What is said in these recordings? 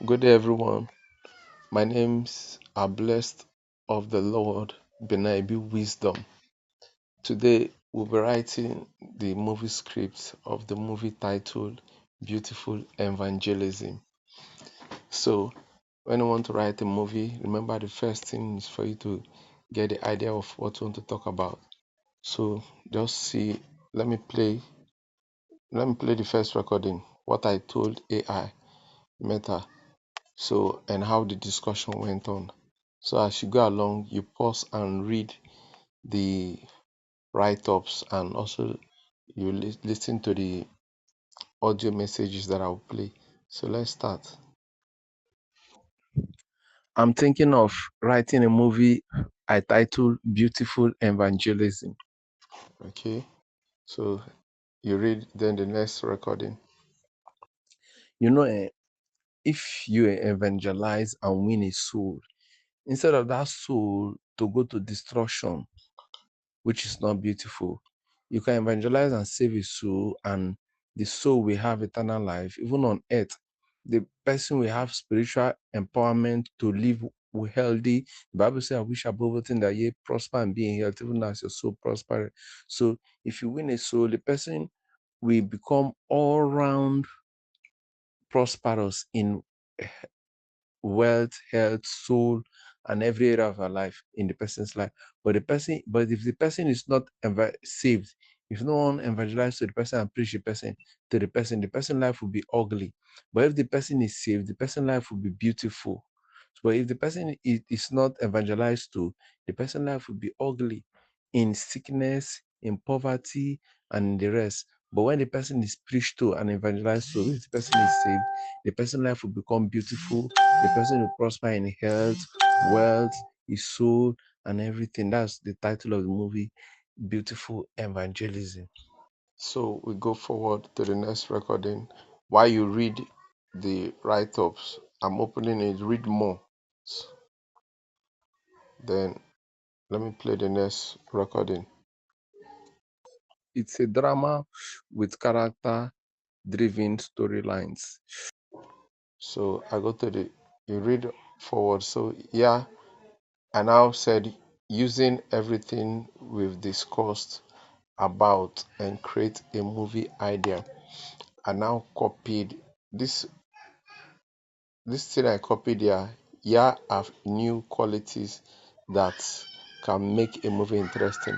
Good day, everyone. My names are blessed of the Lord, Benaibi Wisdom. Today, we'll be writing the movie script of the movie titled Beautiful Evangelism. So, when you want to write a movie, remember the first thing is for you to get the idea of what you want to talk about. So, just see, let me play, let me play the first recording, what I told AI Meta. So, and how the discussion went on. So, as you go along, you pause and read the write ups, and also you listen to the audio messages that I'll play. So, let's start. I'm thinking of writing a movie I titled Beautiful Evangelism. Okay, so you read then the next recording. You know, if you evangelize and win a soul, instead of that soul to go to destruction, which is not beautiful. You can evangelize and save a soul, and the soul will have eternal life, even on earth. The person will have spiritual empowerment to live healthy. The Bible says, I wish above everything that ye prosper and be in health, even as your soul prosper. So if you win a soul, the person will become all round prosperous in wealth, health, soul, and every area of our life in the person's life. But if the person is not saved, if no one evangelizes to the person and preach the person life will be ugly. But if the person is saved, the person life will be beautiful. But if the person is not evangelized to, the person life will be ugly in sickness, in poverty, and the rest. But when the person is preached to and evangelized to, if the person is saved, the person life will become beautiful. The person will prosper in health, wealth, his soul, and everything. That's the title of the movie, Beautiful Evangelism. So we go forward to the next recording. While you read the write ups, I'm opening it, read more. Then let me play the next recording. It's a drama with character driven storylines. So I go to the, you read forward. So yeah, I now said using everything we've discussed about and create a movie idea. I now copied this thing I copied here. Yeah, have new qualities that can make a movie interesting.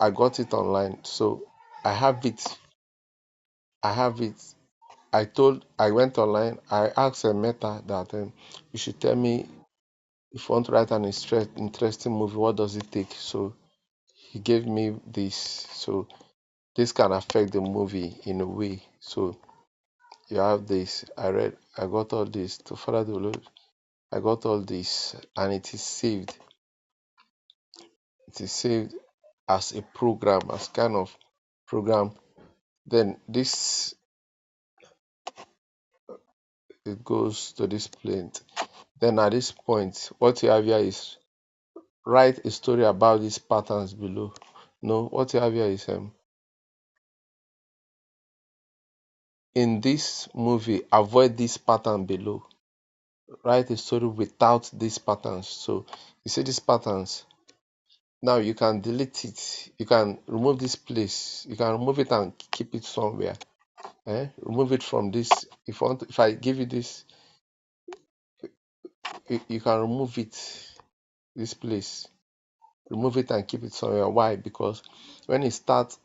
I got it online, so I have it. I have it. I went online. I asked a Meta that you should tell me if you want to write an interesting movie, what does it take? So he gave me this. So this can affect the movie in a way. So you have this. I got all this to further the load. I got all this, and it is saved. It is saved as a program, as kind of program. Then this, it goes to this point. Then at this point, what you have here is write a story about these patterns below. No, what you have here is in this movie, avoid this pattern below. Write a story without these patterns. So you see these patterns. Now you can delete it. You can remove this place. You can remove it and keep it somewhere. Remove it from this. If you want, if I give you this, you can remove it. This place, remove it and keep it somewhere. Why? Because when you start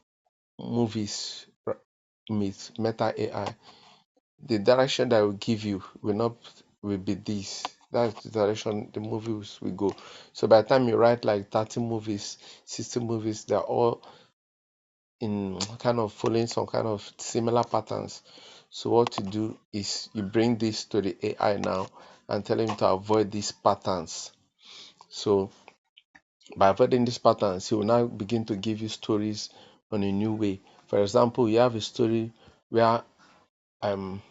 movies with Meta AI, the direction that I will give you will be this. That's the direction the movies will go. So by the time you write like 30 movies, 60 movies, they're all in kind of following some kind of similar patterns. So what you do is you bring this to the AI now and tell him to avoid these patterns. So by avoiding these patterns, he will now begin to give you stories on a new way. For example, you have a story where um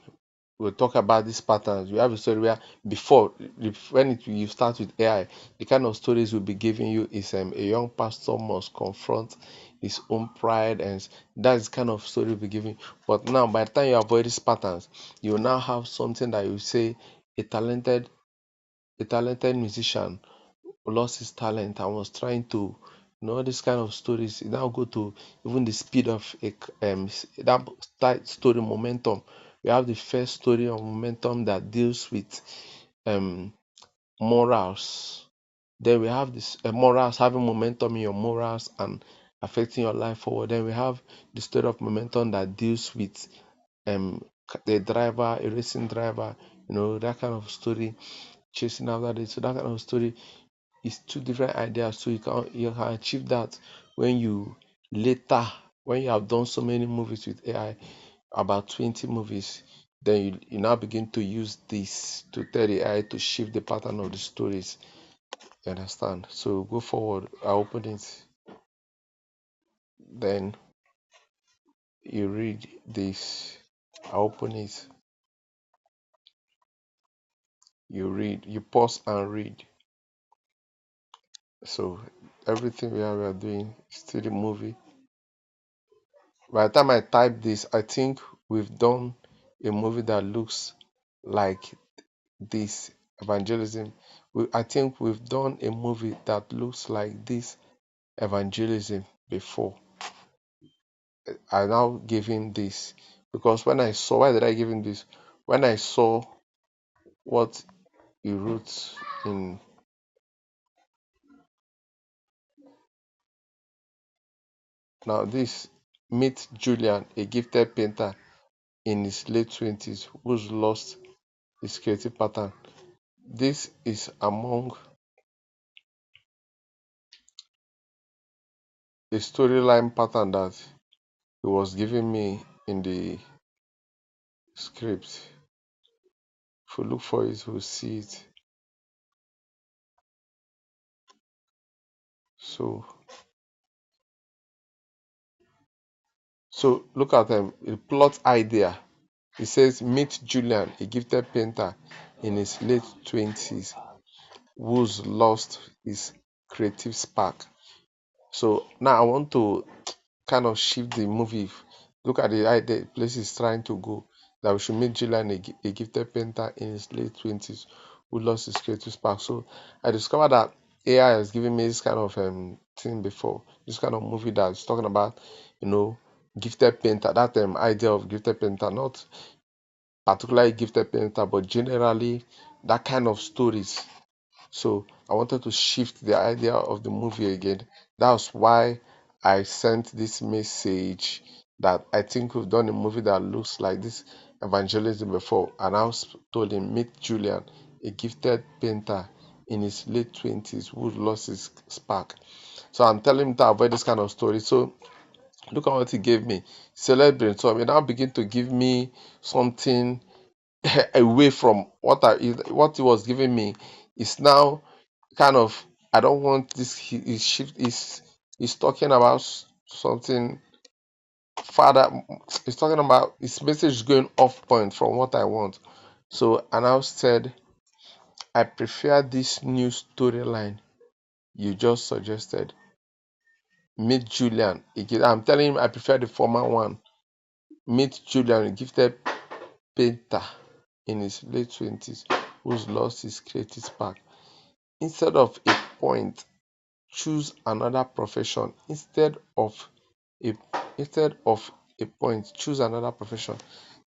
we'll talk about these patterns. We have a story where before, you start with AI, the kind of stories we'll be giving you is a young pastor must confront his own pride, and that's the kind of story we'll be giving. But now, by the time you avoid these patterns, you will now have something that you say a talented a talented musician lost his talent and was trying to, this kind of stories. It now go to even the speed of that story momentum. We have the first story of momentum that deals with um morals. Then we have this morals, having momentum in your morals and affecting your life forward. Then we have the story of momentum that deals with the driver, a racing driver, that kind of story, chasing after it. So that kind of story is two different ideas. So you can achieve that when you later, when you have done so many movies with AI, about 20 movies, then you now begin to use this to tell the AI to shift the pattern of the stories. You understand? So go forward. I open it. Then you read this. I open it. You read. You pause and read. So everything we are doing is still the movie. By the time I type this, I think we've done a movie that looks like this evangelism. I think we've done a movie that looks like this evangelism before. I now give him this because when I saw, why did I give him this? When I saw what he wrote in, now this, meet Julian, a gifted painter in his late 20s who's lost his creative pattern. This is among a storyline pattern that he was giving me in the script. If you look for it, you'll see it. So, so look at the plot idea. It says, meet Julian, a gifted painter in his late 20s who's lost his creative spark. So now I want to kind of shift the movie. Look at the place he's trying to go. That we should meet Julian, a gifted painter in his late 20s who lost his creative spark. So I discovered that AI has given me this kind of thing before. This kind of movie that's talking about, gifted painter. That idea of gifted painter, not particularly gifted painter, but generally that kind of stories. So I wanted to shift the idea of the movie again. That's why I sent this message that I think we've done a movie that looks like this evangelism before. And I told him, meet Julian, a gifted painter in his late 20s who lost his spark. So I'm telling him to avoid this kind of story. So look at what he gave me. Celebrate. So he now begin to give me something away from what he was giving me. Is now kind of, I don't want this. He shift is he's talking about something further. He's talking about his message is going off point from what I want. So and I said I prefer this new storyline you just suggested. Meet Julian. I'm telling him I prefer the former one. Meet Julian, a gifted painter in his late 20s who's lost his creative spark. Instead of a point, choose another profession. A instead of a point, choose another profession.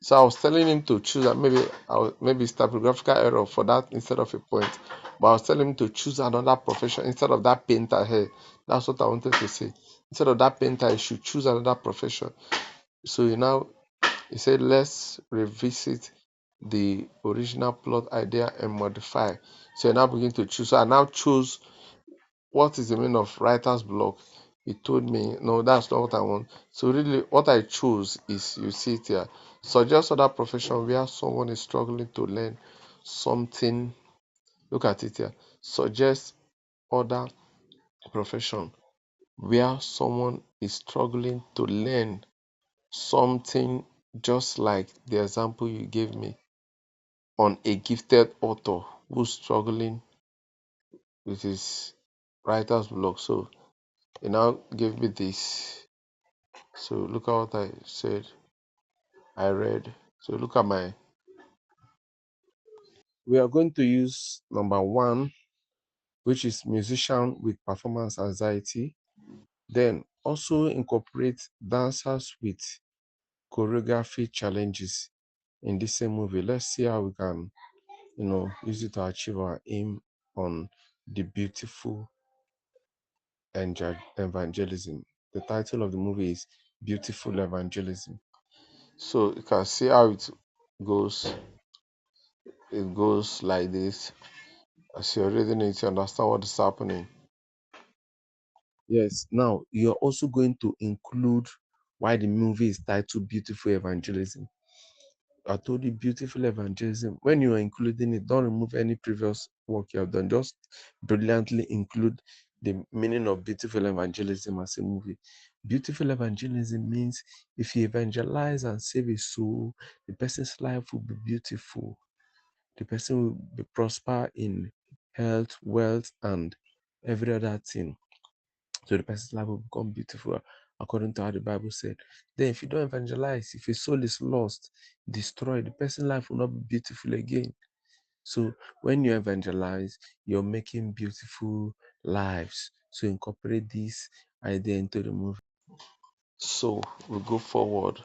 So I was telling him to choose, maybe it's typographical error for that instead of a point. But I was telling him to choose another profession instead of that painter here. That's what I wanted to say. Instead of that painter, you should choose another profession. So he said, let's revisit the original plot idea and modify. So I now begin to choose. So I now choose what is the meaning of writer's block. He told me, no, that's not what I want. So really, what I choose is, you see it here, suggest other profession where someone is struggling to learn something. Look at it here. Suggest other profession where someone is struggling to learn something, just like the example you gave me on a gifted author who's struggling with his writer's block. So he now gave me this. So look at what I said. I read. So look at my We are going to use number one, which is musician with performance anxiety. Then also incorporate dancers with choreography challenges in this same movie. Let's see how we can, use it to achieve our aim on the beautiful evangelism. The title of the movie is Beautiful Evangelism. So you can see how it goes. It goes like this. As you're reading it, you understand what is happening. Yes. Now you're also going to include why the movie is titled Beautiful Evangelism. I told you beautiful evangelism. When you are including it, don't remove any previous work you have done. Just brilliantly include the meaning of beautiful evangelism as a movie. Beautiful evangelism means if you evangelize and save a soul, the person's life will be beautiful. The person will be prosper in health, wealth, and every other thing. So the person's life will become beautiful according to how the Bible said. Then if you don't evangelize, if a soul is lost, destroyed, the person's life will not be beautiful again. So when you evangelize, you're making beautiful lives. So incorporate this idea into the movie. So we go forward.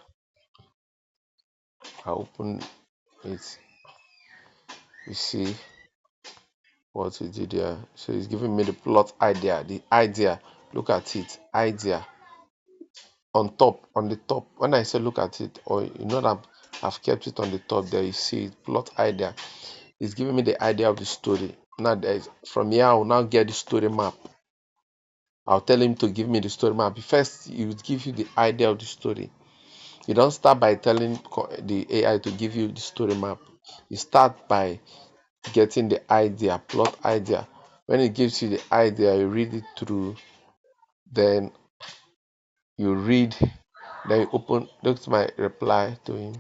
I open it. You see what we did here. So it's giving me the plot idea. The idea. Look at it. Idea. On top, on the top. When I say look at it, or that I've kept it on the top there, you see it, plot idea. It's giving me the idea of the story. Now from here, I will now get the story map. I'll tell him to give me the story map. First, he will give you the idea of the story. You don't start by telling the AI to give you the story map. You start by getting the idea, plot idea. When it gives you the idea, you read it through. Then you read. Then you open. Look my reply to him.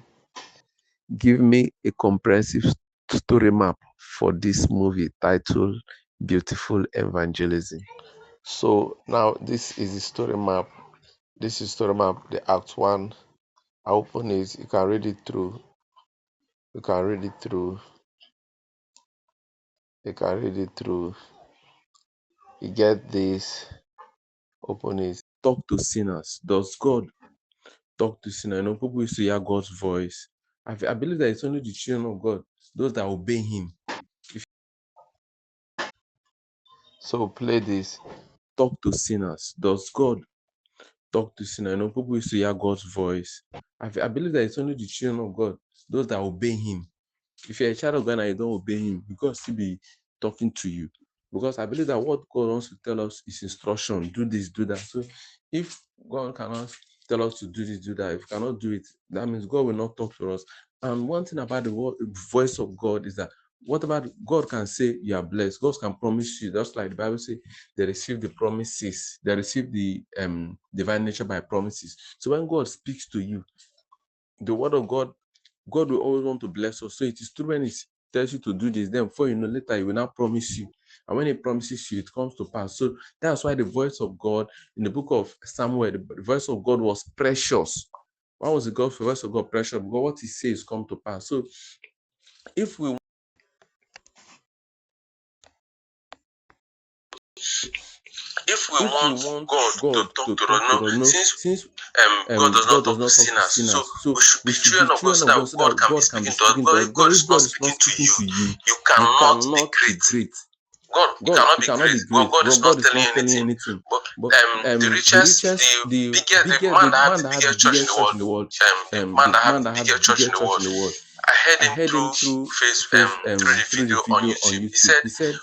Give me a comprehensive story map for this movie titled Beautiful Evangelism. So now this is the story map. This is story map, the act one. I open it, you can read it through. You can read it through. You can read it through. You get this, open it. Talk to sinners. Does God talk to sinners? People used to hear God's voice. I believe that it's only the children of God, those that obey Him. So play this. Talk to sinners. Does God talk to sinners? People used to hear God's voice. I believe that it's only the children of God, those that obey Him. If you're a child of God and you don't obey Him, God still be talking to you. Because I believe that what God wants to tell us is instruction. Do this, do that. So if God cannot tell us to do this, do that, if we cannot do it, that means God will not talk to us. And one thing about the voice of God is that whatever God can say, you are blessed. God can promise you, just like the Bible says, they receive the promises, they receive the divine nature by promises. So when God speaks to you, the word of God will always want to bless us. So it is true when He tells you to do this, then before you know, later He will not promise you. And when He promises you, it comes to pass. So that's why the voice of God in the book of Samuel, the voice of God was precious. Why was the voice of God precious? Because what He says come to pass. So if we want God to talk to us, no, since God does not talk to sinners, so we should be children of God so that God can be speaking to us. God, if God is not speaking to you, you cannot be great. God, you cannot be great. God is not telling you anything. But the richest, the biggest, the man that had the biggest church in the world, the man that had the biggest church in the world, I heard him through the video on YouTube. He said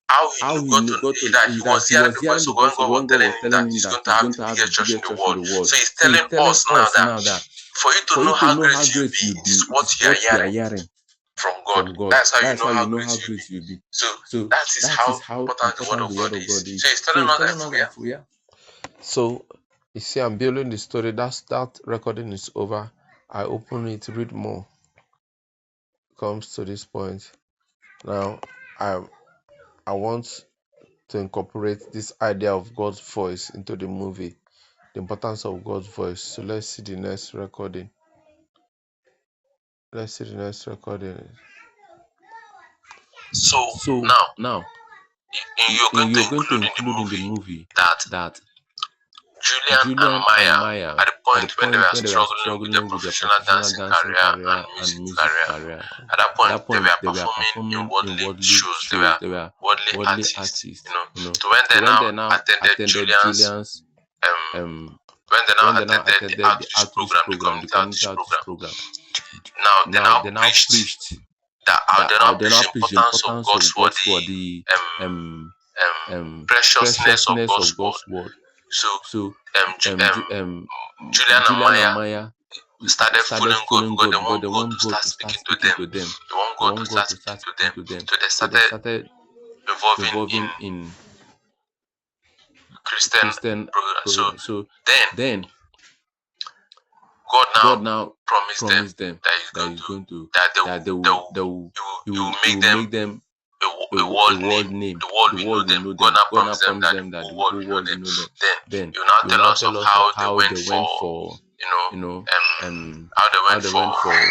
how he got to that he was hearing the voice of when God was telling him that he's going to have the biggest church in the world. So he's telling us now that for you to know how great you'll be, it is what you are hearing from God. That's how you know how great you'll be. So that is how important the word of God is. So he's telling us that we are. So you see, I'm building the story. That recording is over. I open it, read more. Comes to this point. Now I want to incorporate this idea of God's voice into the movie, the importance of God's voice. So let's see the next recording. Let's see the next recording. So So now now you're going to you're going to include in the include in the movie movie that that Julian and Julian and Maya, Maya, at the at the point when they point were when they were struggling with their struggling with their professional professional dancing dancing career and career and music music career, career, at at that that point point they they were were performing performing in in worldly worldly shows. They shows. were They were worldly worldly artists, artists, So when So they when now they now attended attended Julian's Julian's um um when they now when they now attended the attended the outreach outreach program, the program, the community community outreach outreach program, program, now they now now they now preached preached that that they now they preached now the preach the importance of importance God's of word, God's word, the um preciousness of preciousness God's of word. God's word. So So Ju- Julian and Julian and Maya Maya started started following God following because God they because want they God want to God start to start speaking to speaking them. to them. They want They God to want God start to speaking start to speaking them. to them. So they So they started started involving in involving in Christian Christian program. So program. So then then God now God now promised them promised them that He's that going He's to going to that that He will He make will them make them a a world name. world name. The world The will know world will them. know God them. now God now promised them promised that the them that whole the world whole will know world them. will know them. Then Then He will now He will tell now us of tell us of how they how went they for went for how they how went they for went for a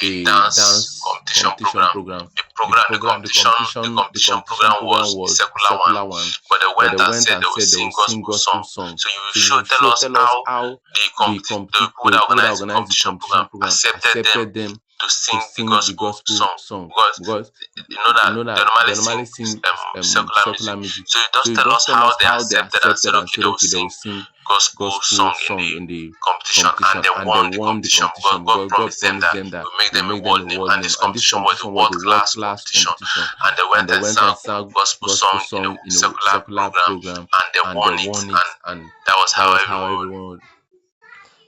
a dance dance competition competition program. program. The The competition competition program program was a was a secular one, secular one, but they but they went and went said and they will said they sing will sing gospel song. gospel song. So you will So you will tell show us tell us how how the people that people that organized the organize the competition program competition program accepted them accepted them to to sing the sing the gospel gospel song song, because because you know you that know they that normally they sing normally sing secular music. secular music. So it So does you tell us just tell how us they how they accepted and said accepted and okay said they will okay they will sing sing gospel gospel song in song the in the competition and competition, they and they won the won the competition because competition God because God promised them promised that them He that will make He will them a make them world a name world and name. this And this competition was a competition was world a world class class competition competition, and they and went they and went sang and sang gospel gospel song in a song in a secular secular program program, and they and they won it won it, and and that was that how was how everyone. everyone.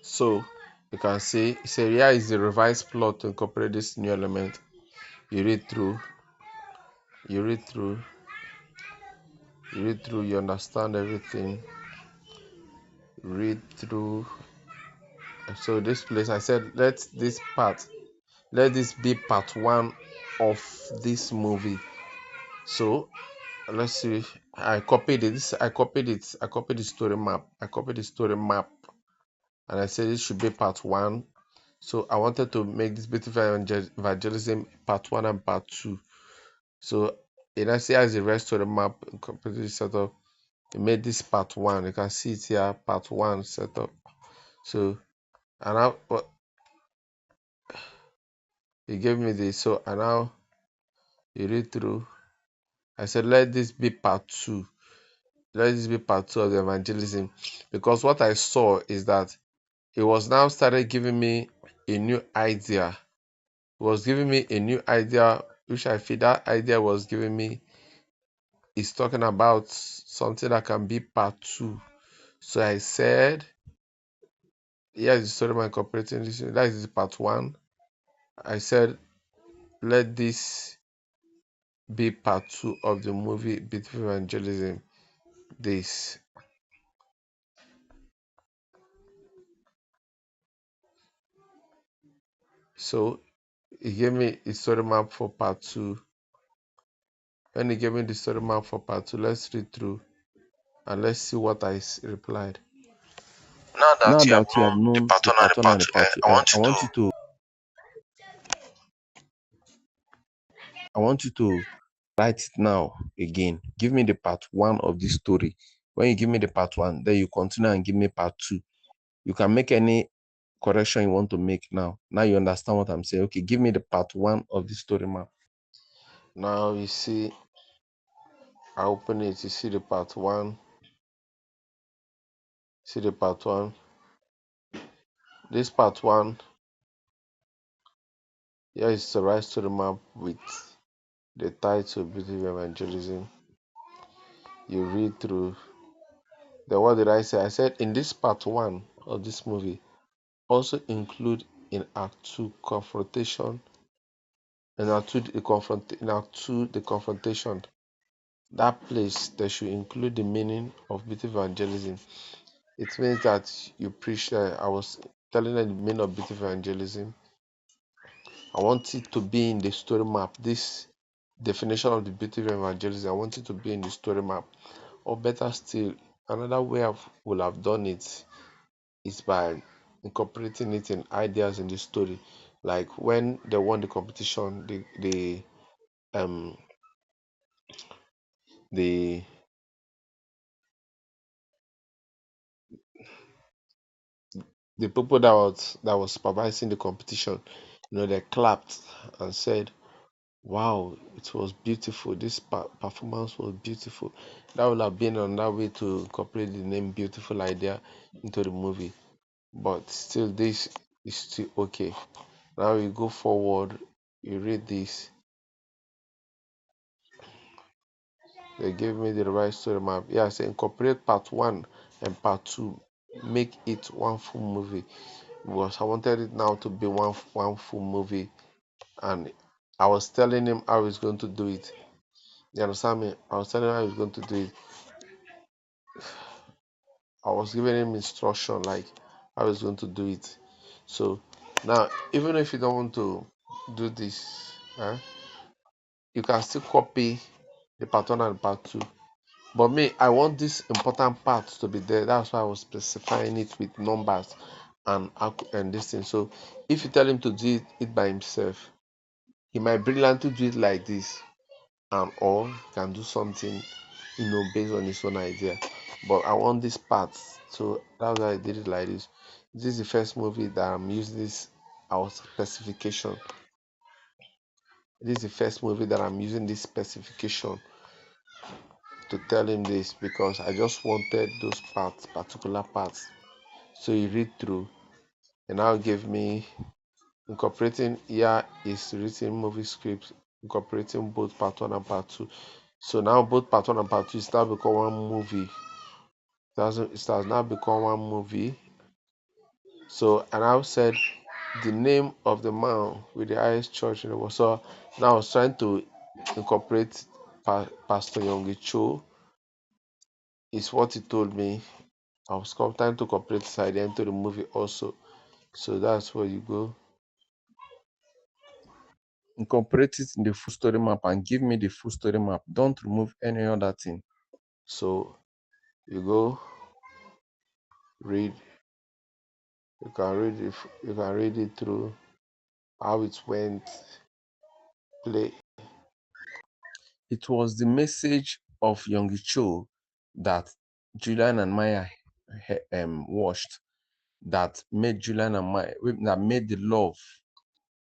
So you can see, so here is the revised plot to incorporate this new element. You read through, you read through, you read through, you understand everything. Read through. So this place, I said, let this be part one of this movie. So let's see. I copied it. I copied the story map. And I said this should be part one. So I wanted to make this beautiful evangelism part one and part two. So I see as the rest of the map completely set up. It made this part one. You can see it here, part one set up. So and now he gave me this. So and now you read through. I said let this be part two. Let this be part two of the evangelism. Because what I saw is that it was now started giving me a new idea. It was giving me a new idea, which I feel that idea was giving me is talking about something that can be part two. So I said, here's the story of my incorporating this. That is part one. I said, let this be part two of the movie Beautiful Evangelism. This. So he gave me a story map for part two. When he gave me the story map for part two, let's read through and let's see what I replied. Now that Now you have that you have known the known the part one and the part one part and the two, part two, I want you I want you to write it now again. Give me the part one of this story. When you give me the part one, then you continue and give me part two. You can make any correction you want to make now. Now you understand what I'm saying. Okay, give me the part one of the story map. Now you see, I open it. You see the part one. See the part one. This part one, here is the right story map with the title Beautiful Evangelism. You read through. Then what did I say? I said in this part one of this movie, also include in Act Two confrontation. In Act Two the confrontation. That place they should include the meaning of beautiful evangelism. It means that you preach. I was telling them the meaning of beautiful evangelism. I want it to be in the story map. This definition of the beautiful evangelism, I want it to be in the story map. Or better still, another way I would have done it is by incorporating it in ideas in the story. Like when they won the competition, um the the people that was supervising the competition, they clapped and said, "Wow, it was beautiful. This performance was beautiful." That would have been another way to incorporate the name "Beautiful Idea" into the movie. But still, this is still okay. Now you go forward, you read this. They gave me the right story map. Yeah, I say incorporate part one and part two, make it one full movie. Because I wanted it now to be one full movie, and I was telling him how he's going to do it. You understand me? I was telling him how he's going to do it. I was giving him instruction like how he's going to do it. So now, even if you don't want to do this, you can still copy the part one and part two. But me, I want this important part to be there. That's why I was specifying it with numbers and this thing. So if you tell him to do it by himself, he might brilliantly do it like this, and or he can do something, based on his own idea. But I want this part, so that's why I did it like this. This is the first movie that I'm using this our specification. This is the first movie that I'm using this specification to tell him this, because I just wanted those parts, particular parts. So he read through and now give me incorporating here is written movie script, incorporating both part one and part two. So now both part one and part two start become one movie. It has now become one movie. So and I said the name of the man with the highest church in the world. So now I was trying to incorporate Pastor Yongi Cho, is what he told me. I was trying to incorporate this idea into the movie also. So that's where you go. Incorporate it in the full story map and give me the full story map. Don't remove any other thing. So you go read. You can read it through how it went. Play. It was the message of Yongi Cho that Julian and Maya watched, that made Julian and Maya, that made the love,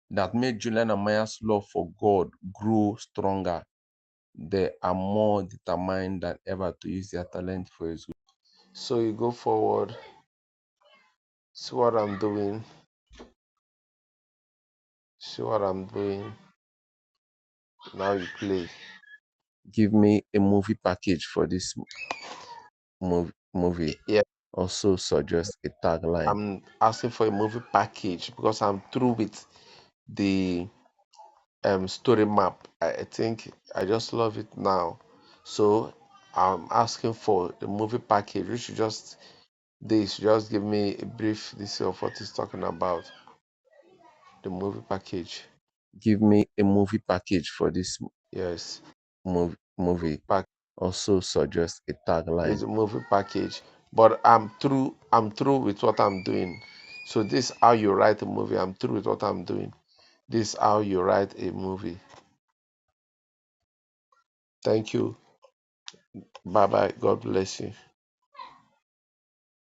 that made Julian and Maya's love for God grow stronger. They are more determined than ever to use their talent for His good. So you go forward, see what I'm doing, see what I'm doing. Now you play. Give me a movie package for this movie. Yeah, also suggest a tagline. I'm asking for a movie package because I'm through with the story map. I think I just love it now. So I'm asking for the movie package. You should just give me a brief this of what he's talking about. The movie package. Give me a movie package for this. Yes. Movie pack. Also suggest a tagline. It's a movie package. But I'm through with what I'm doing. So this is how you write a movie. I'm through with what I'm doing. This is how you write a movie. Thank you. Bye bye. God bless you.